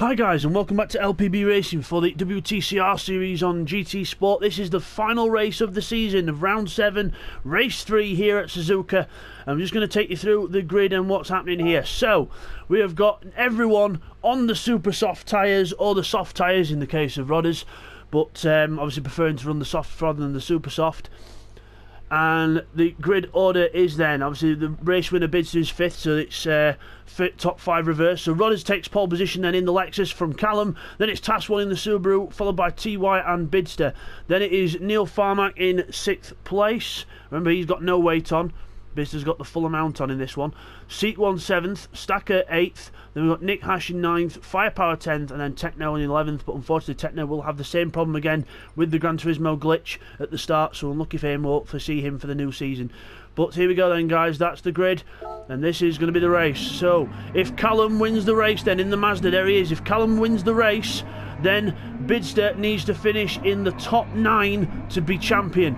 Hi guys, and welcome back to LPB Racing for the WTCR series on GT Sport. This is the final race of the season of round 7, race 3 here at Suzuka. I'm just going to take you through the grid and what's happening here. So, we have got everyone on the super soft tyres, or the soft tyres in the case of Rodders, but obviously preferring to run the soft rather than the super soft. And the grid order is then, obviously the race winner Bidzster is 5th, so it's top 5 reverse. So Rodders takes pole position then in the Lexus from Callum, then it's Task 1 in the Subaru, followed by TY and Bidzster. Then it is Neil Farmack in 6th place. Remember, he's got no weight on. Bidzster's got the full amount on in this one. Seat 1 7th, Stacker 8th, then we've got Nick Hash in 9th, Firepower 10th, and then Techno in 11th, but unfortunately Techno will have the same problem again with the Gran Turismo glitch at the start, so unlucky for him, we'll foresee him for the new season. But here we go then guys, that's the grid, and this is going to be the race. So, if Callum wins the race then in the Mazda, there he is, if Callum wins the race, then Bidzster needs to finish in the top 9 to be champion.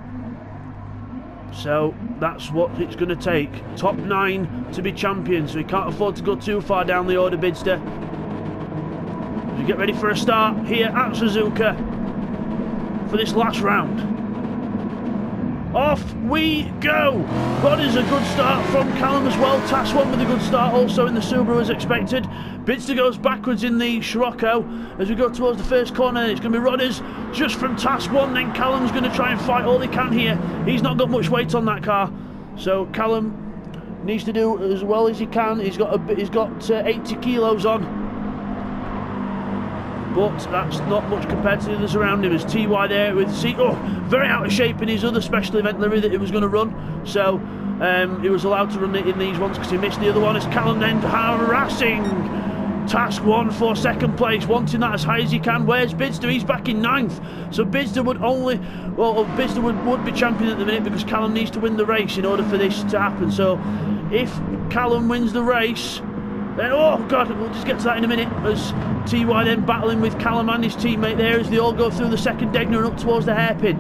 So that's what it's going to take. Top 9 to be champion. So he can't afford to go too far down the order, Bidzster. So get ready for a start here at Suzuka for this last round. Off we go! Rodders a good start from Callum as well. Task 1 with a good start also in the Subaru as expected. Bidzster goes backwards in the Scirocco as we go towards the first corner. It's going to be Rodders just from Task 1. Then Callum's going to try and fight all he can here. He's not got much weight on that car, so Callum needs to do as well as he can. He's got 80 kilos on, but that's not much compared to the others around him. As TY there with very out of shape in his other special event livery that he was going to run, so he was allowed to run it in these ones because he missed the other one. As Callum then harassing Task 1 for 2nd place, wanting that as high as he can. Where's Bidzster? He's back in 9th, so Bidzster would be champion at the minute because Callum needs to win the race in order for this to happen. So if Callum wins the race, then, oh god, we'll just get to that in a minute, as TY then battling with Callum and his teammate there as they all go through the second Degner and up towards the hairpin.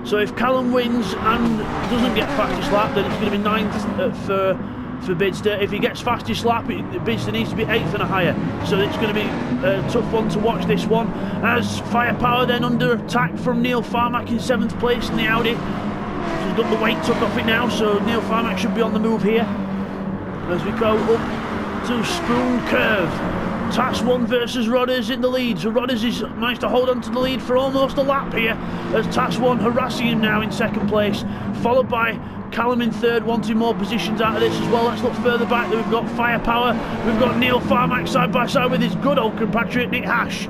So if Callum wins and doesn't get fastest lap, then it's going to be 9th for Bidzster. If he gets fastest lap, Bidzster needs to be 8th and a higher. So it's going to be a tough one to watch, this one. As Firepower then under attack from Neil Farmack in 7th place in the Audi. He's got the weight took off it now, so Neil Farmack should be on the move here. As we go up to Spoon Curve, Task 1 versus Rodders in the lead. So Rodders has managed to hold on to the lead for almost a lap here, as Task 1 harassing him now in 2nd place, followed by Callum in 3rd, wanting more positions out of this as well. Let's look further back. We've got Firepower, we've got Neil Farmack side by side with his good old compatriot Nick Hash.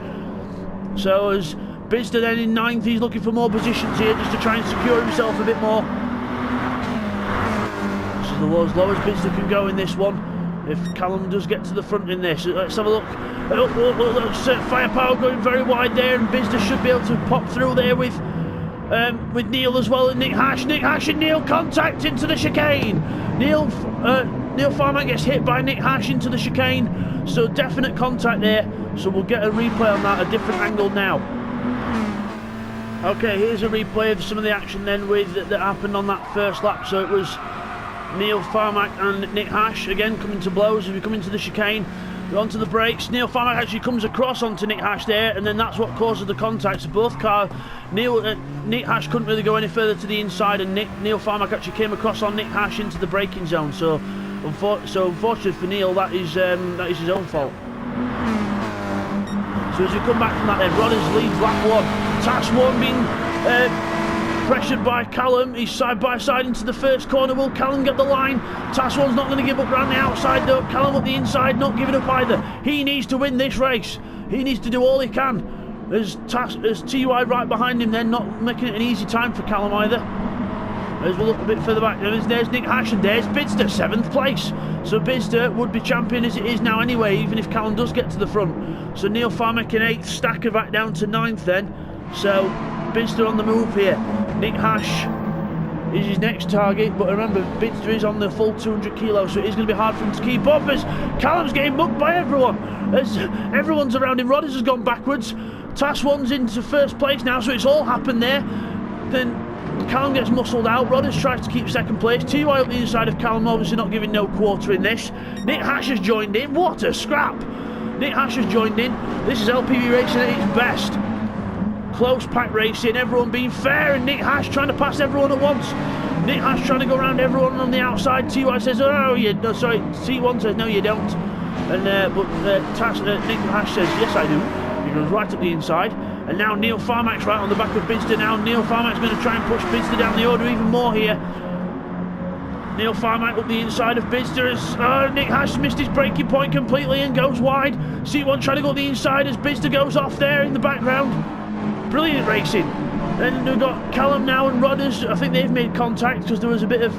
So as Bidzster then in 9th, he's looking for more positions here just to try and secure himself a bit more. As low as Bidzster can go in this one, if Callum does get to the front in this. Let's have a look. Firepower going very wide there, and Bidzster should be able to pop through there with Neil as well, and Nick Hash and Neil contact into the chicane. Neil Farmack gets hit by Nick Hash into the chicane, so definite contact there. So we'll get a replay on that, a different angle now. Okay, here's a replay of some of the action then that happened on that first lap. So it was Neil Farmack and Nick Hash again coming to blows as we come into the chicane. We're onto the brakes. Neil Farmack actually comes across onto Nick Hash there, and then that's what causes the contact. So both cars, Nick Hash couldn't really go any further to the inside, and Neil Farmack actually came across on Nick Hash into the braking zone. So unfortunately for Neil, that is his own fault. So as we come back from that, then Rodders leads lap 1. Task 1 being pressured by Callum. He's side by side into the first corner. Will Callum get the line? Task 1's not going to give up round the outside though. Callum up the inside, not giving up either. He needs to win this race. He needs to do all he can. As TY right behind him then, not making it an easy time for Callum either. As we look a bit further back, there's Nick Hash and there's Bidzster, 7th place. So Bidzster would be champion as it is now anyway, even if Callum does get to the front. So Neil Farmack in 8th, Stacker back down to 9th then. So Bidzster on the move here. Nick Hash is his next target, but remember, Bidzster is on the full 200 kilos, so it is going to be hard for him to keep up as Callum's getting mugged by everyone. As everyone's around him, Rodders has gone backwards. Task 1's into 1st place now, so it's all happened there. Then Callum gets muscled out. Rodders tries to keep 2nd place. TY up the inside of Callum, obviously not giving no quarter in this. Nick Hash has joined in. What a scrap! Nick Hash has joined in. This is LPB racing at its best. Close pack racing, everyone being fair, and Nick Hash trying to pass everyone at once. Nick Hash trying to go around everyone on the outside. TY says, oh, no, sorry. T1 says, no, you don't. And Nick Hash says, yes, I do. He goes right up the inside. And now Neil Farmack's right on the back of Bidzster. Now Neil Farmack's going to try and push Bidzster down the order even more here. Neil Farmack up the inside of Bidzster as Nick Hash missed his braking point completely and goes wide. C1 trying to go up the inside as Bidzster goes off there in the background. Brilliant racing. Then we've got Callum now and Rodders. I think they've made contact because there was a bit of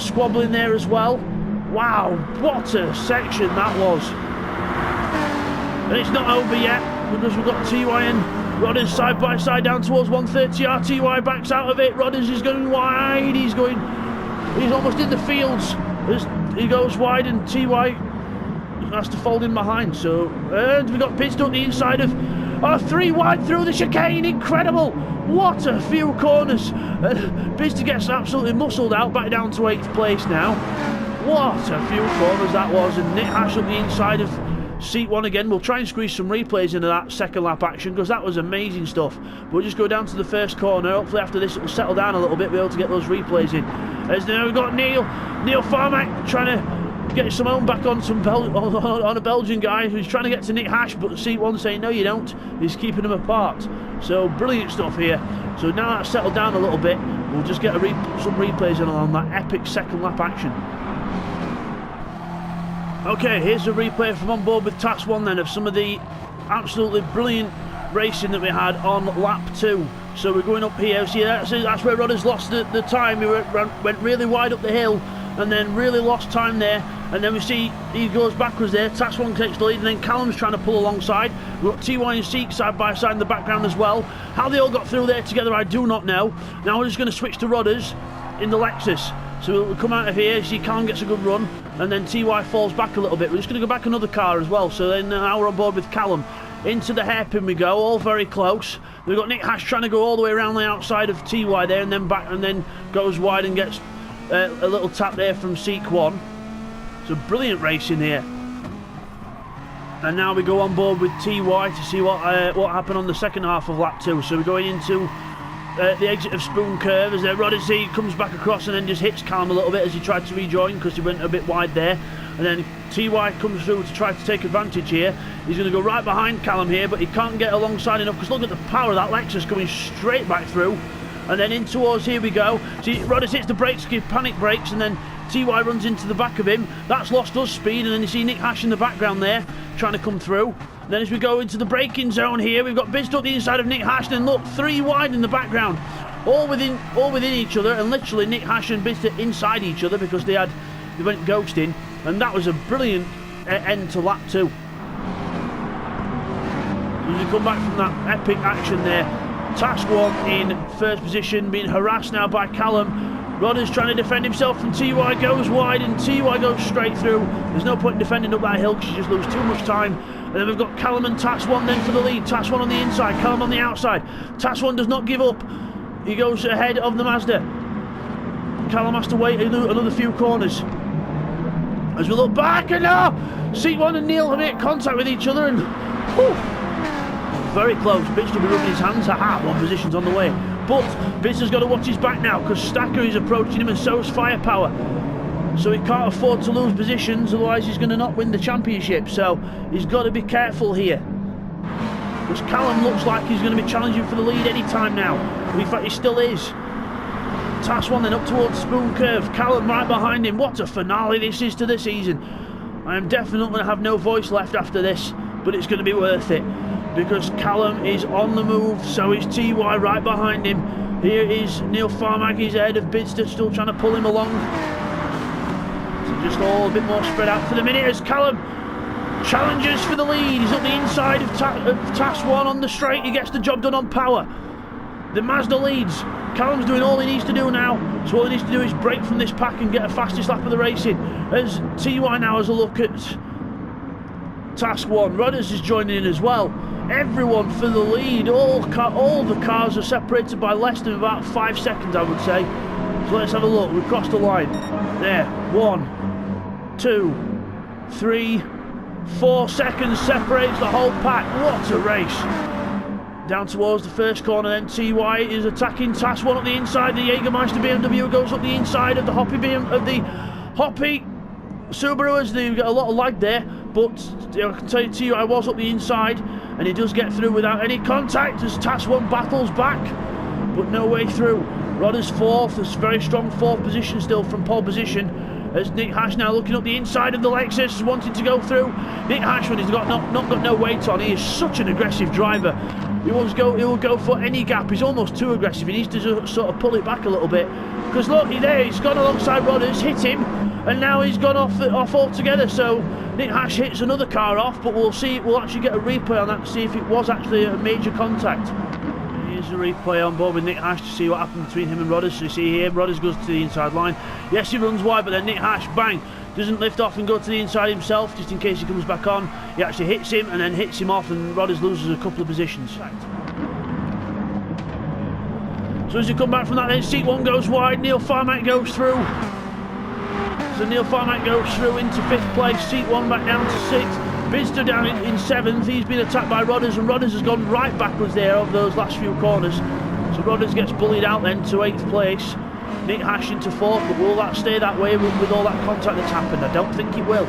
squabbling there as well. Wow, what a section that was. And it's not over yet because we've got TY and Rodders side by side down towards 130R. TY backs out of it. Rodders is going wide. He's almost in the fields as he goes wide, and TY has to fold in behind. So we've got Bidzster on the inside of 3 wide through the chicane. Incredible. What a few corners. Bidzster gets absolutely muscled out, back down to 8th place now. What a few corners that was. And Nick Hash up the inside of seat 1 again. We'll try and squeeze some replays into that second lap action because that was amazing stuff. We'll just go down to the first corner. Hopefully after this it will settle down a little bit. We'll be able to get those replays in. As now we've got Neil Farmack trying to get some own back on on a Belgian guy who's trying to get to Nick Hash, but seat 1 saying no you don't. He's keeping them apart. So brilliant stuff here. So now that's settled down a little bit, we'll just get some replays in on that epic second lap action. Okay, here's a replay from on board with Task 1 then of some of the absolutely brilliant racing that we had on lap 2. So we're going up here, see that's where Rodders lost the time. He went really wide up the hill and then really lost time there, and then we see he goes backwards there. Task 1 takes the lead, and then Callum's trying to pull alongside. We've got TY and Seek side by side in the background as well. How they all got through there together I do not know. Now we're just going to switch to Rodders in the Lexus. So we'll come out of here, see Callum gets a good run, and then TY falls back a little bit. We're just going to go back another car as well, so then now we're on board with Callum. Into the hairpin we go, all very close. We've got Nick Hash trying to go all the way around the outside of TY there, and then back, and then goes wide and gets a little tap there from Seek 1. So brilliant racing here. And now we go on board with TY to see what happened on the second half of lap 2. So we're going into the exit of Spoon Curve as Rodders comes back across and then just hits Callum a little bit as he tried to rejoin because he went a bit wide there. And then TY comes through to try to take advantage here. He's going to go right behind Callum here, but he can't get alongside enough because look at the power of that Lexus coming straight back through. And then in towards here we go. See, Rodders hits the brakes, gives panic brakes, and then TY runs into the back of him. That's lost us speed, and then you see Nick Hash in the background there trying to come through. And then as we go into the braking zone here, we've got Bidzster up the inside of Nick Hash, and look, 3 wide in the background, all within each other, and literally Nick Hash and Bidzster inside each other because they went ghosting, and that was a brilliant end to lap 2. As we come back from that epic action there, Task 1 in first position, being harassed now by Callum. Rodders trying to defend himself from TY, goes wide, and TY goes straight through. There's no point in defending up that hill because you just lose too much time. And then we've got Callum and Task 1 then for the lead. Task 1 on the inside, Callum on the outside. Task 1 does not give up. He goes ahead of the Mazda. Callum has to wait another few corners. As we look back, and Seat 1 and Neil have made contact with each other, and very close. Bidzster will be rubbing his hands. One position's on the way. But Bidzster's got to watch his back now because Stacker is approaching him, and so is Firepower. So he can't afford to lose positions, otherwise he's going to not win the championship. So he's got to be careful here. Because Callum looks like he's going to be challenging for the lead any time now. In fact, he still is. Task 1 then up towards Spoon Curve. Callum right behind him. What a finale this is to the season. I am definitely going to have no voice left after this, but it's going to be worth it. Because Callum is on the move, so is TY right behind him. Here is Neil Farmack, he's ahead of Bidzster, still trying to pull him along. So just all a bit more spread out for the minute as Callum challenges for the lead. He's up the inside of Task 1 on the straight, he gets the job done on power. The Mazda leads. Callum's doing all he needs to do now, so all he needs to do is break from this pack and get a fastest lap of the racing. As TY now has a look at Task 1, Rodders is joining in as well. Everyone for the lead. All the cars are separated by less than about 5 seconds, I would say. So let's have a look. We've crossed the line. There. 1, 2, 3, 4 seconds separates the whole pack. What a race. Down towards the first corner then, TY is attacking Task 1 up the inside. The Jägermeister BMW goes up the inside of the Hoppy Subaru, as they get a lot of lag there, but I can tell you TY was up the inside, and he does get through without any contact as Task 1 battles back, but no way through. Rodders 4th, a very strong 4th position still from pole position, as Nick Hash now looking up the inside of the Lexus, wanting to go through. Nick Hash, when he's not got no weight on, he is such an aggressive driver. He will go for any gap. He's almost too aggressive. He needs to sort of pull it back a little bit. Because look, he's gone alongside Rodders, hit him, and now he's gone off altogether. So Nick Hash hits another car off, but we'll see. We'll actually get a replay on that to see if it was actually a major contact. Here's a replay on board with Nick Hash to see what happened between him and Rodders. So you see here, Rodders goes to the inside line. Yes, he runs wide, but then Nick Hash, bang, doesn't lift off and go to the inside himself, just in case he comes back on. He actually hits him and then hits him off, and Rodders loses a couple of positions. So as you come back from that, then seat 1 goes wide, Neil Farmack goes through. So Neil Farmack goes through into 5th place, seat 1 back down to 6th. Bidzster down in 7th, he's been attacked by Rodders, and Rodders has gone right backwards there over those last few corners. So Rodders gets bullied out then to 8th place. Nick Hash into 4th, but will that stay that way with all that contact that's happened? I don't think it will.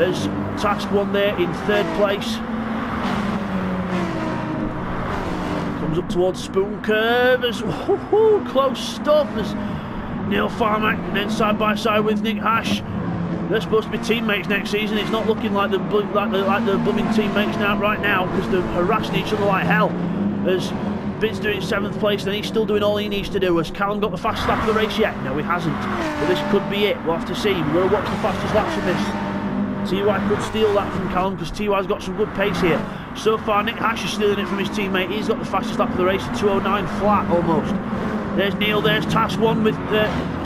As Task 1 there in 3rd place. Comes up towards Spoon Curve, as close stuff, as Neil Farmack, and then side by side with Nick Hash. They're supposed to be teammates next season. It's not looking like the blooming teammates now right now, because they're harassing each other like hell. As Bidzster in 7th place, then he's still doing all he needs to do. Has Callum got the fastest lap of the race yet? No, he hasn't. But this could be it. We'll have to see. We've got to watch the fastest laps of this. TY could steal that from Callum, because TY's got some good pace here. So far, Nick Hash is stealing it from his teammate. He's got the fastest lap of the race at 2:09 flat almost. There's Neil, there's Task 1 with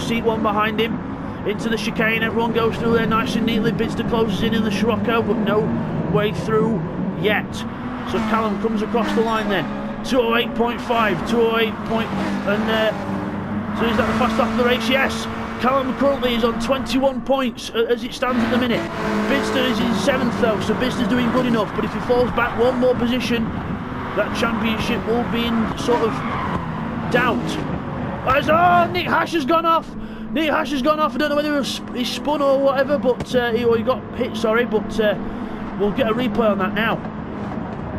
seat 1 behind him. Into the chicane, everyone goes through there nice and neatly. Bidzster closes in the Scirocco, but no way through yet. So Callum comes across the line then. 2:08.5, 2:08 point, and so is that the fastest lap of the race? Yes. Callum currently is on 21 points as it stands at the minute. Bidzster is in 7th though, so Bidzster's doing good enough, but if he falls back one more position, that championship will be in sort of doubt. Nick Hash has gone off. Nick Hash has gone off. I don't know whether he spun or whatever, but he got hit, sorry, but we'll get a replay on that now.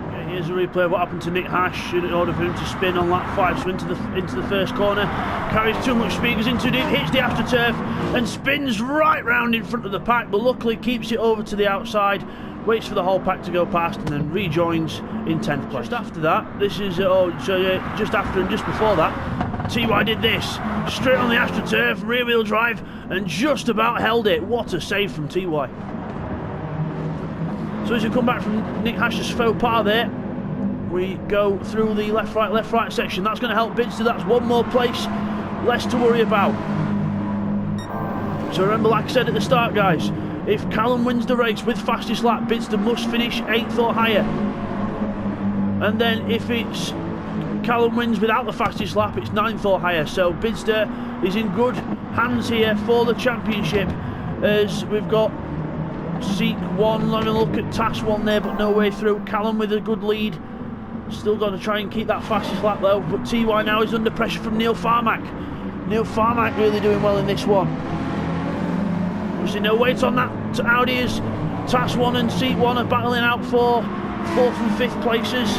Okay, here's a replay of what happened to Nick Hash in order for him to spin on lap 5, so into the first corner. Carries too much speed, goes in too deep, hits the AstroTurf, and spins right round in front of the pack, but luckily keeps it over to the outside, waits for the whole pack to go past, and then rejoins in 10th place. Just after that, this is, just after and just before that, TY did this, straight on the AstroTurf, rear wheel drive, and just about held it. What a save from TY. So as you come back from Nick Hash's faux pas there, we go through the left right section. That's going to help Bidzster. That's one more place less to worry about. So remember, like I said at the start, guys, if Callum wins the race with fastest lap, Bidzster must finish 8th or higher. And then if it's Callum wins without the fastest lap, it's 9th or higher. So Bidzster is in good hands here for the championship, as we've got seat 1, having a look at Task 1 there, but no way through. Callum with a good lead, still got to try and keep that fastest lap though, but TY now is under pressure from Neil Farmack. Neil Farmack really doing well in this one. Obviously no weight on that to Audi, as Task 1 and seat 1 are battling out for 4th and 5th places.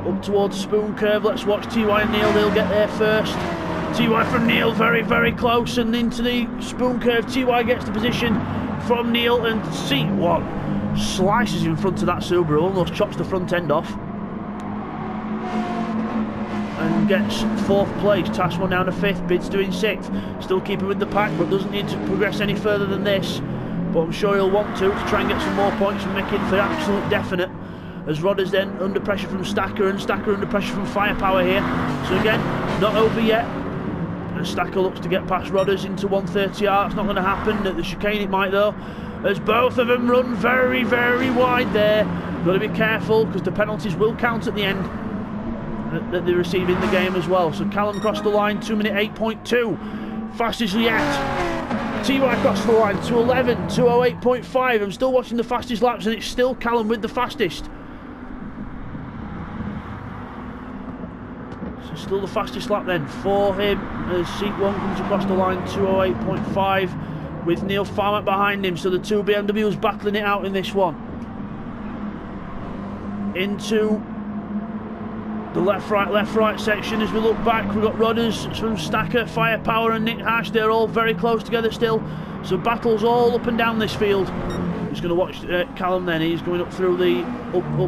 Up towards Spoon Curve, let's watch TY and Neil, they'll get there first. TY from Neil, very, very close, and into the Spoon Curve. TY gets the position from Neil, and seat 1 slices in front of that Subaru, almost chops the front end off. And gets 4th place. Task 1 down to 5th, Bidzster in 6th. Still keeping with the pack, but doesn't need to progress any further than this. But I'm sure he'll want to try and get some more points and make it for absolute definite. As Rodders then under pressure from Stacker, and Stacker under pressure from Firepower here. So again, not over yet. And Stacker looks to get past Rodders into 130R. It's not going to happen. At the chicane it might though, as both of them run very, very wide there. Got to be careful, because the penalties will count at the end that they receive in the game as well. So Callum crossed the line, 2:08.2, fastest yet. TY across the line, 2:11, 2:08.5. I'm still watching the fastest laps, and it's still Callum with the fastest. So still the fastest lap then for him as Seat 1 comes across the line, 2:08.5, with Neil Farmer behind him. So the two BMWs battling it out in this one. Into the left-right section as we look back. We've got Rodders from Stacker, Firepower and Nick Hash. They're all very close together still. So battles all up and down this field. Just going to watch Callum then. He's going up through the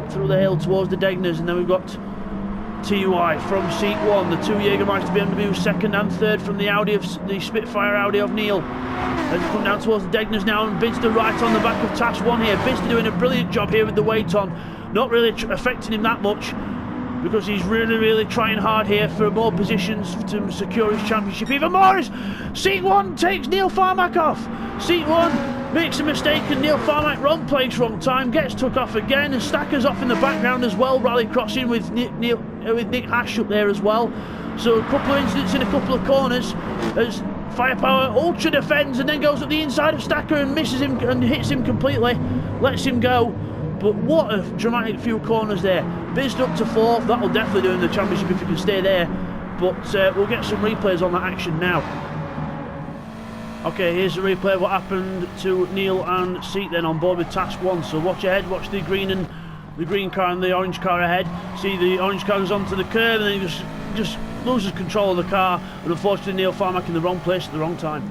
through the hill towards the Degners, and then we've got TUI from Seat 1, the two Jägermeister BMWs second and third from the the Spitfire Audi of Neil. And come down towards the Degners now, and Bidzster right on the back of Task 1 here. Bidzster doing a brilliant job here with the weight on, not really affecting him that much, because he's really trying hard here for more positions to secure his championship even more. Seat 1 takes Neil Farmack off. Seat 1 makes a mistake, and Neil Farmack, wrong place, wrong time, gets took off again, and Stacker's off in the background as well, rally crossing with Nick Hash up there as well. So a couple of incidents in a couple of corners as Firepower ultra defends and then goes up the inside of Stacker and misses him and hits him completely, lets him go. But what a dramatic few corners there. Bidzster up to 4th, that'll definitely do in the championship if he can stay there. But we'll get some replays on that action now. Okay, here's a replay of what happened to Neil and Seat then on board with Task 1. So watch ahead, watch the green car and the orange car ahead. See the orange car goes onto the curb and then he just loses control of the car, and unfortunately Neil Farmack in the wrong place at the wrong time.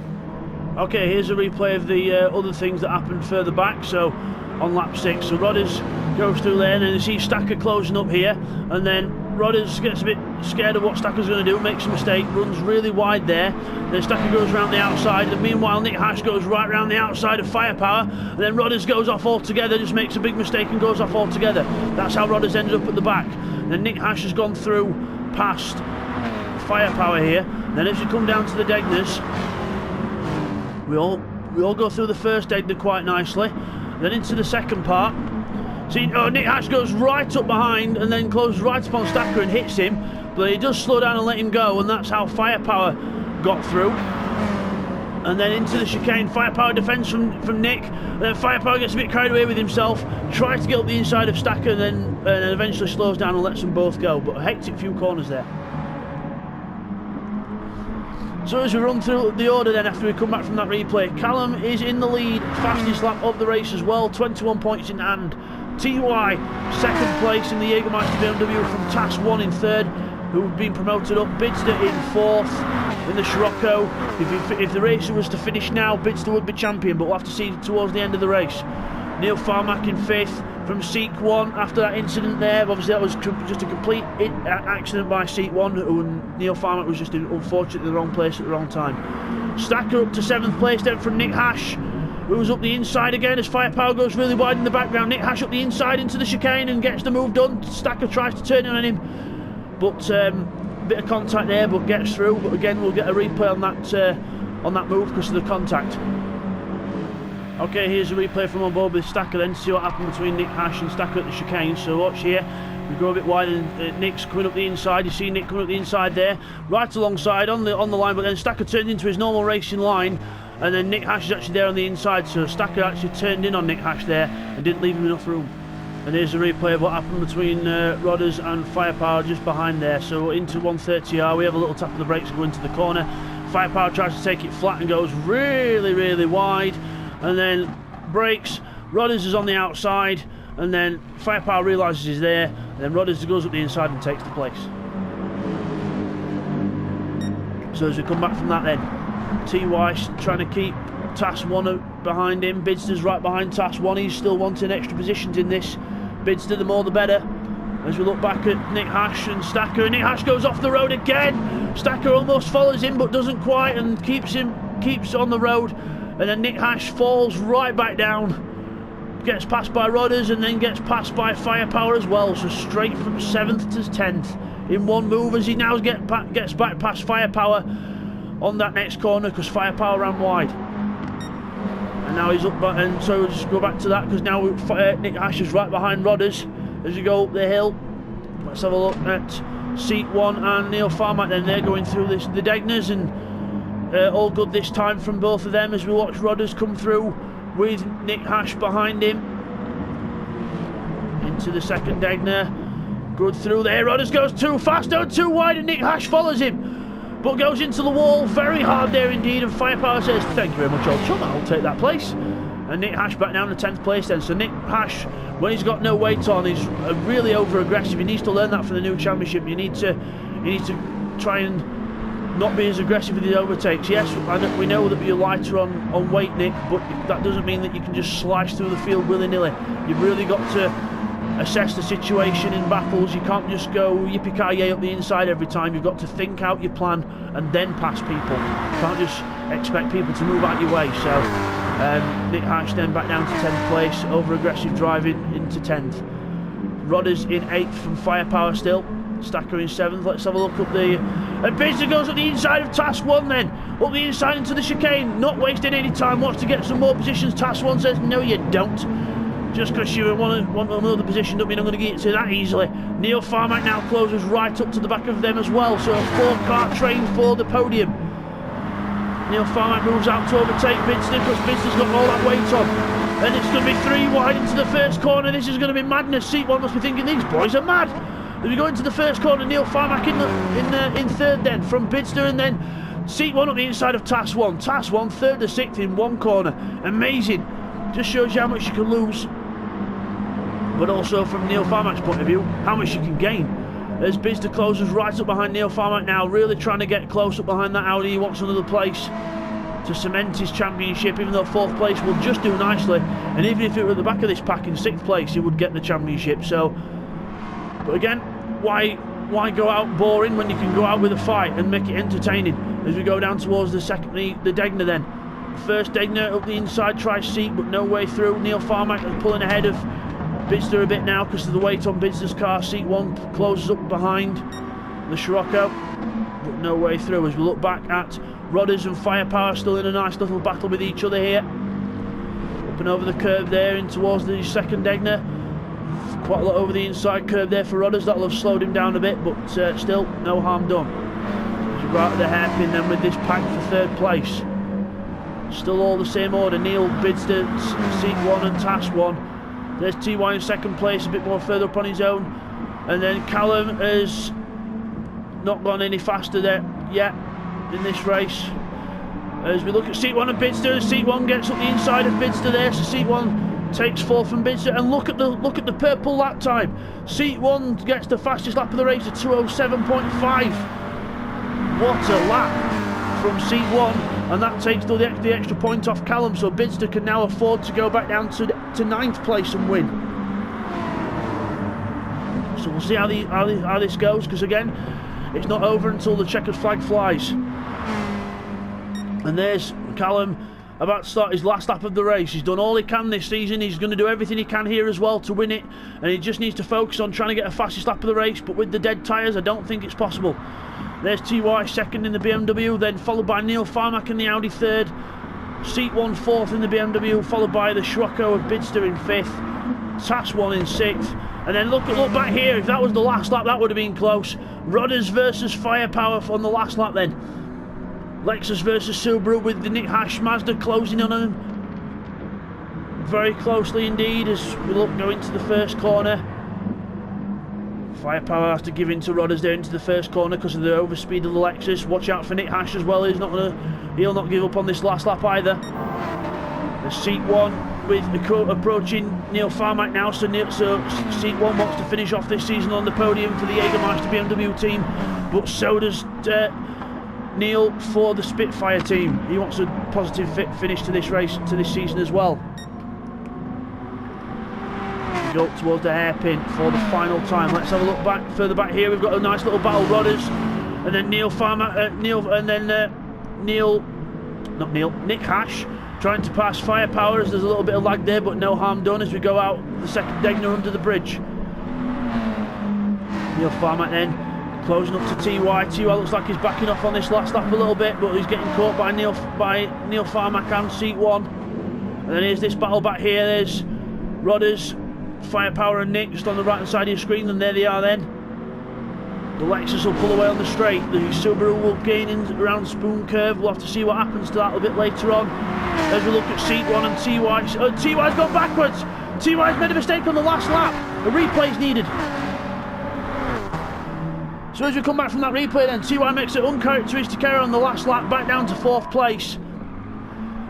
Okay, here's a replay of the other things that happened further back. So on lap 6, so Rodders goes through there, and then you see Stacker closing up here, and then Rodders gets a bit scared of what Stacker's going to do, makes a mistake, runs really wide there, then Stacker goes around the outside, and meanwhile Nick Hash goes right around the outside of Firepower, and then Rodders goes off altogether, just makes a big mistake and goes off altogether. That's how Rodders ended up at the back. Then Nick Hash has gone through past Firepower here. Then as you come down to the Degners, we all go through the first Degner quite nicely. Then into the second part. See, Nick Hash goes right up behind and then closes right upon Stacker and hits him, but he does slow down and let him go, and that's how Firepower got through. And then into the chicane, Firepower defends from Nick, and then Firepower gets a bit carried away with himself, tries to get up the inside of Stacker, and then eventually slows down and lets them both go. But a hectic few corners there. So as we run through the order then after we come back from that replay, Callum is in the lead, fastest lap of the race as well, 21 points in hand. TY second place in the Jägermeister BMW from Task 1 in third, who've been promoted up. Bidzster in 4th in the Scirocco. If the race was to finish now, Bidzster would be champion, but we'll have to see towards the end of the race. Neil Farmack in 5th from Seat 1 after that incident there. Obviously that was just a complete accident by Seat 1, and Neil Farmack was just unfortunately in the wrong place at the wrong time. Stacker up to 7th place then from Nick Hash, who was up the inside again as Firepower goes really wide in the background. Nick Hash up the inside into the chicane and gets the move done. Stacker tries to turn in on him, but bit of contact there, but gets through. But again, we'll get a replay on that move because of the contact. Okay, here's a replay from on board with Stacker then to see what happened between Nick Hash and Stacker at the chicane. So watch here, we go a bit wide and Nick's coming up the inside. You see Nick coming up the inside there, right alongside on the line, but then Stacker turned into his normal racing line, and then Nick Hash is actually there on the inside, so Stacker actually turned in on Nick Hash there and didn't leave him enough room. And here's a replay of what happened between Rodders and Firepower just behind there. So into 130R, we have a little tap of the brakes and go into the corner. Firepower tries to take it flat and goes really wide, and then brakes. Rodders is on the outside, and then Firepower realises he's there, and then Rodders goes up the inside and takes the place. So as we come back from that then, TY trying to keep Task 1 behind him. Bidzster's right behind Task 1. He's still wanting extra positions in this. Bidzster, the more the better. As we look back at Nick Hash and Stacker, and Nick Hash goes off the road again. Stacker almost follows him but doesn't quite, and keeps on the road. And then Nick Hash falls right back down, gets passed by Rodders, and then gets passed by Firepower as well. So straight from 7th to 10th in one move, as he now gets back past Firepower on that next corner because Firepower ran wide. And now he's up, and so we'll just go back to that because now Nick Hash is right behind Rodders as you go up the hill. Let's have a look at Seat 1 and Neil Farmack then. They're going through the Degners, and all good this time from both of them as we watch Rodders come through with Nick Hash behind him. Into the second Degner. Good through there. Rodders goes too fast, too wide, and Nick Hash follows him, but goes into the wall. Very hard there indeed, and Firepower says, thank you very much, old chum, I'll take that place. And Nick Hash back down to 10th place then. So Nick Hash, when he's got no weight on, is really over aggressive. He needs to learn that for the new championship. You need to try and not be as aggressive with his overtakes. Yes, we know that you're lighter on weight, Nick, but that doesn't mean that you can just slice through the field willy-nilly. You've really got to assess the situation in battles. You can't just go yippee-ki-yay up the inside every time. You've got to think out your plan and then pass people. You can't just expect people to move out your way. So Nick Hash then back down to 10th place, over aggressive driving into 10th. Rodders in 8th from Firepower still. Stacker in 7th. Let's have a look up the... And Bidzster goes up the inside of Task 1 then. Up the inside into the chicane. Not wasting any time. Wants to get some more positions. Task 1 says, no you don't. Just because you want another position doesn't mean I'm going to get it to that easily. Neil Farmack now closes right up to the back of them as well. So a 4-car train for the podium. Neil Farmack moves out to overtake Bidzster because Bidzster's got all that weight on. And it's going to be 3 wide into the first corner. This is going to be madness. Seat 1 must be thinking, these boys are mad. As we go into the first corner, Neil Farmack in 3rd then from Bidzster, and then Seat 1 up the inside of Task 1. Task 1 3rd to 6th in 1 corner. Amazing. Just shows you how much you can lose, but also from Neil Farmack's point of view, how much you can gain. As Bidzster closes right up behind Neil Farmack now, really trying to get close up behind that Audi. He wants another place to cement his championship, even though 4th place will just do nicely. And even if it were at the back of this pack in 6th place, he would get the championship. So, but again, why go out boring when you can go out with a fight and make it entertaining? As we go down towards the Degner then. First Degner up the inside, tries seat, but no way through. Neil Farmack is pulling ahead of Bidzster a bit now because of the weight on Bidzster's car. Seat 1 closes up behind the Scirocco, but no way through. As we look back at Rodders and Firepower still in a nice little battle with each other here. Up and over the curb there in towards the second Degner. Quite a lot over the inside curb there for Rodders. That'll have slowed him down a bit, but still no harm done. As we go out of the hairpin then with this pack for 3rd place. Still all the same order. Neil, Bidzster, Seat 1 and Task 1. There's TY in 2nd place, a bit more further up on his own. And then Callum has not gone any faster there yet in this race. As we look at Seat 1 and Bidzster, Seat 1 gets up the inside of Bidzster there, so Seat 1 takes 4th from Bidzster, and look at the purple lap time. Seat 1 gets the fastest lap of the race at 2:07.5. What a lap from Seat 1, and that takes the extra point off Callum, so Bidzster can now afford to go back down to 9th place and win. So we'll see how this goes, because again, it's not over until the checkered flag flies. And there's Callum about to start his last lap of the race. He's done all he can this season. He's going to do everything he can here as well to win it, and he just needs to focus on trying to get a fastest lap of the race, but with the dead tyres I don't think it's possible. There's TY 2nd in the BMW, then followed by Neil Farmack in the Audi 3rd. Seat 1 4th in the BMW, followed by the Scirocco of Bidzster in 5th. Task 1 in 6th. And then look back here. If that was the last lap, that would have been close. Rodders versus Firepower on the last lap then. Lexus versus Subaru with the Nick Hash Mazda closing on them very closely indeed as we go into the first corner. Firepower has to give in to Rodders there into the first corner because of the overspeed of the Lexus. Watch out for Nick Hash as well. He'll not give up on this last lap either. The Seat 1 with approaching Neil Farmack now, so Seat 1 wants to finish off this season on the podium for the Jägermeister BMW team, but so does Neil for the Spitfire team. He wants a positive finish to this race, to this season as well. We go up towards the hairpin for the final time. Let's have a look back, further back here. We've got a nice little battle. Rodders, and then Nick Hash trying to pass Firepower as there's a little bit of lag there, but no harm done as we go out the second Degner under the bridge. Neil Farmack then closing up to TY. TY looks like he's backing off on this last lap a little bit, but he's getting caught by Neil Farmack and Seat 1. And then here's this battle back here. There's Rodders, Firepower and Nick just on the right hand side of your screen, and there they are then. The Lexus will pull away on the straight. The Subaru will gain in around Spoon Curve. We'll have to see what happens to that a bit later on. As we look at Seat 1 and TY. TY's gone backwards. TY's made a mistake on the last lap. A replay's needed. So as we come back from that replay then, TY makes an uncharacteristic error on the last lap, back down to 4th place.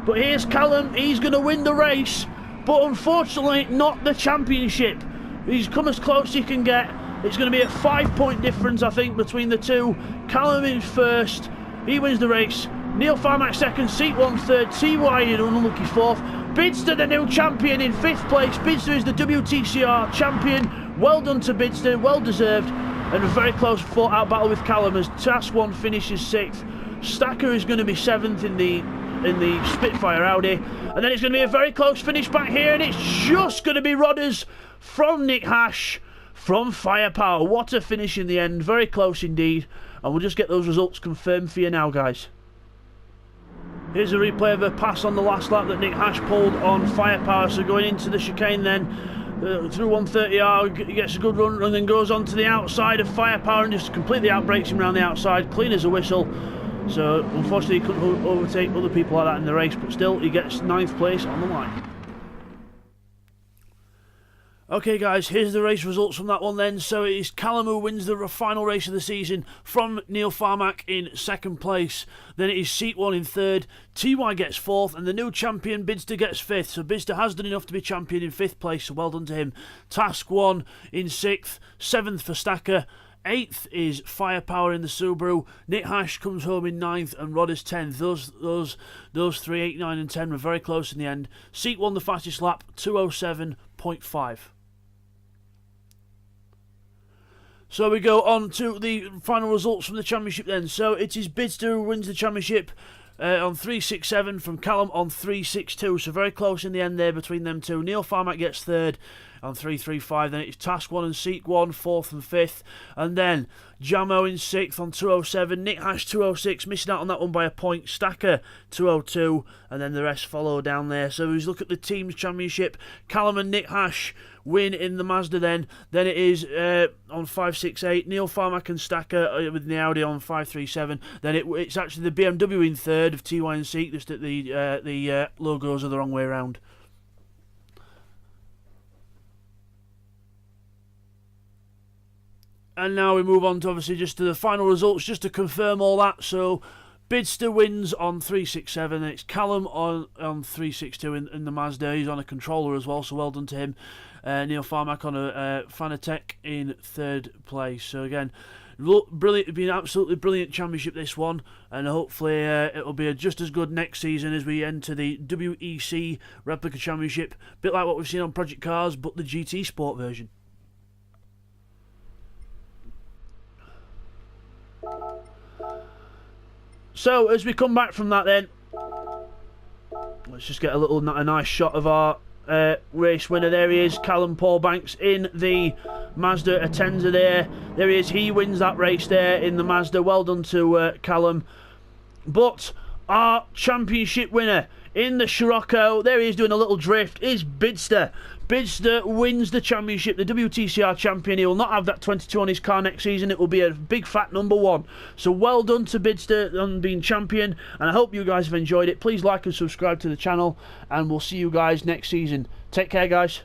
But here's Callum, he's going to win the race, but unfortunately not the championship. He's come as close as he can get. It's going to be a 5-point difference, I think, between the two. Callum in first, he wins the race. Neil Farmack second, Seat 1 third, TY in unlucky 4th. Bidzster, the new champion, in 5th place. Bidzster is the WTCR champion. Well done to Bidzster, well deserved. And a very close fought-out battle with Callum as Task 1 finishes 6th. Stacker is going to be 7th in the Spitfire Audi. And then it's going to be a very close finish back here, and it's just going to be Rodders from Nick Hash from Firepower. What a finish in the end, very close indeed. And we'll just get those results confirmed for you now, guys. Here's a replay of a pass on the last lap that Nick Hash pulled on Firepower. So going into the chicane then, through 130R, he gets a good run and then goes on to the outside of Firepower and just completely outbrakes him around the outside, clean as a whistle. So unfortunately he couldn't overtake other people like that in the race, but still he gets 9th place on the line. Okay guys, here's the race results from that one then. So it is Callum who wins the final race of the season from Neil Farmack in 2nd place. Then it is Seat 1 in 3rd, TY gets 4th, and the new champion Bidzster gets 5th. So Bidzster has done enough to be champion in 5th place, so well done to him. Task 1 in 6th, 7th for Stacker. 8th is Firepower in the Subaru. Nick Hash comes home in 9th and Rodders 10th. Those 3, 8, 9 and 10 were very close in the end. Seat 1 the fastest lap, 2:07.5. So we go on to the final results from the championship then. So it is Bidzster who wins the championship on 3.67 from Callum on 3.62. So very close in the end there between them two. Neil Farmack gets 3rd on 3.35. Then it's Task 1 and Seat 1, 4th and 5th. And then Jamo in 6th on 2.07. Nick Hash 2.06, missing out on that one by a point. Stacker 2.02. And then the rest follow down there. So as we look at the team's championship, Callum and Nick Hash win in the Mazda then. Then it is on 5.68. Neil Farmack and Stacker with the Audi on 5.37. Then it's actually the BMW in 3rd of TY and Seek, just that the logos are the wrong way around. And now we move on to obviously just to the final results, just to confirm all that. So Bidzster wins on 3.67, and it's Callum on 3.62 in the Mazda. He's on a controller as well, so well done to him. Neil Farmack on a Fanatec in 3rd place. So again, brilliant. It's been an absolutely brilliant championship, this one, and hopefully it'll be just as good next season as we enter the WEC Replica Championship. A bit like what we've seen on Project Cars, but the GT Sport version. So as we come back from that then, let's just get a nice shot of our race winner. There he is, Callum Paulbanks in the Mazda Atenza there. There he is, he wins that race there in the Mazda. Well done to Callum. But our championship winner in the Scirocco, there he is doing a little drift, is Bidzster. Bidzster wins the championship, the WTCR champion. He will not have that 22 on his car next season. It will be a big fat #1. So well done to Bidzster on being champion, and I hope you guys have enjoyed it. Please like and subscribe to the channel, and we'll see you guys next season. Take care, guys.